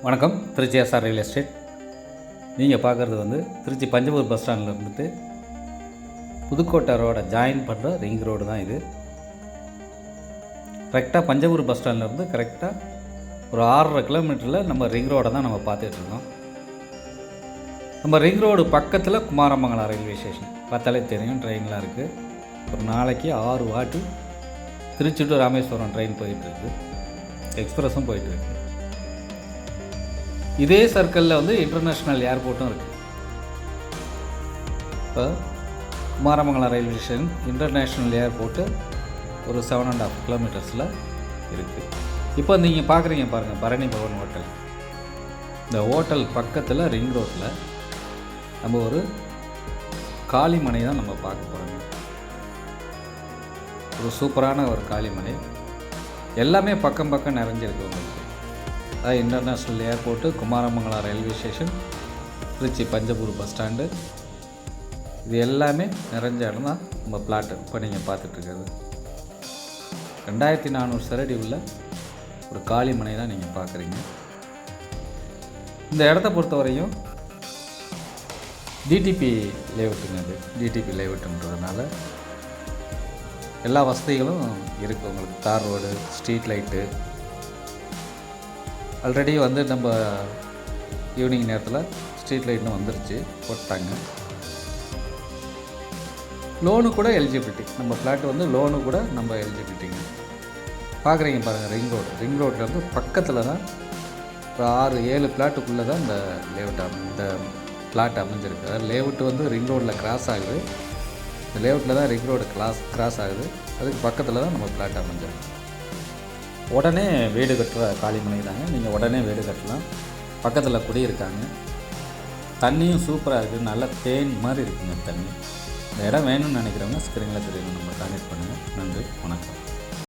வணக்கம். Trichy SR real estate. நீங்கள் பார்க்குறது வந்து திருச்சி பஞ்சபூர் பஸ் ஸ்டாண்டில் இருந்துட்டு புதுக்கோட்டை ரோடை ஜாயின் பண்ணுற ரிங் ரோடு தான் இது. கரெக்டாக பஞ்சபூர் பஸ் ஸ்டாண்ட்லேருந்து கரெக்டாக ஒரு 6.5 கிலோமீட்டரில் நம்ம ரிங் ரோடை தான் நம்ம பார்த்துட்ருக்கோம். நம்ம ரிங் ரோடு பக்கத்தில் குமாரமங்கலம் ரயில்வே ஸ்டேஷன் பார்த்தாலே தெரியும். ட்ரெயின்லாம் இருக்குது. ஒரு நாளைக்கு 6 வாட்டி திருச்சி டு ராமேஸ்வரம் ட்ரெயின் போயிட்டுருக்கு. எக்ஸ்பிரஸும் போயிட்டுருக்கு. இதே சர்க்கிளில் வந்து இன்டர்நேஷ்னல் ஏர்போர்ட்டும் இருக்குது. இப்போ Kumaramangalam railway station international airport ஒரு 7.5 கிலோமீட்டர்ஸில் இருக்குது. இப்போ நீங்கள் பார்க்குறீங்க பாருங்கள், பரணி பவன் ஹோட்டல். இந்த ஹோட்டல் பக்கத்தில் ரிங் ரோட்டில் நம்ம ஒரு காளிமனை தான் நம்ம பார்க்க போகிறோங்க. ஒரு சூப்பரான ஒரு காளிமனை. எல்லாமே பக்கம் பக்கம் நிறைஞ்சிருக்கு உங்களுக்கு. அதாவது international airport, Kumaramangalam railway station, Trichy Panjapur bus stand, இது எல்லாமே நிறைஞ்ச இடம் தான் நம்ம பிளாட்டு இப்போ நீங்கள் பார்த்துட்ருக்கிறது. 2400 சதுரடி உள்ள ஒரு காளிமனை தான் நீங்கள் பார்க்குறீங்க. இந்த இடத்த பொறுத்தவரையும் டிடிபி லேஅவுட்டுங்க. அது டிடிபி லேஅவுட்டுன்றதுனால எல்லா வசதிகளும் இருக்குது உங்களுக்கு. தார் ரோடு, ஸ்ட்ரீட் லைட்டு, ஆல்ரெடி வந்து நம்ம ஈவினிங் நேரத்தில் ஸ்ட்ரீட் லைட்டும் வந்துருச்சு, போட்டாங்க. லோனு கூட எலிஜிபிலிட்டி, நம்ம ஃப்ளாட் வந்து லோனு கூட நம்ம எலிஜிபிலிட்டிங்க. பார்க்குறீங்க பாருங்கள், ரிங் ரோட்லேருந்து பக்கத்தில் தான் ஒரு 6-7 ஃப்ளாட்டுக்குள்ளே தான் இந்த இந்த ஃப்ளாட் அமைஞ்சிருக்கு. அதாவது லேஅவுட்டு வந்து ரிங் ரோடில் கிராஸ் ஆகுது. இந்த லேஅவுட்டில் தான் ரிங் ரோடு கிராஸ் ஆகுது. அதுக்கு பக்கத்தில் தான் நம்ம ஃப்ளாட் அமைஞ்சிருக்கு. உடனே வீடு கட்டுற காளிமனை தாங்க. நீங்கள் உடனே வீடு கட்டலாம். பக்கத்தில் குடியிருக்காங்க. தண்ணியும் சூப்பராக இருக்குது. நல்ல தேன் மாதிரி இருக்குங்க தண்ணி. இந்த இடம் வேணும்னு நினைக்கிறவங்க ஸ்க்ரீனில் தெரியும், நம்ம கான்டெக்ட் பண்ணுங்கள். நன்றி, வணக்கம்.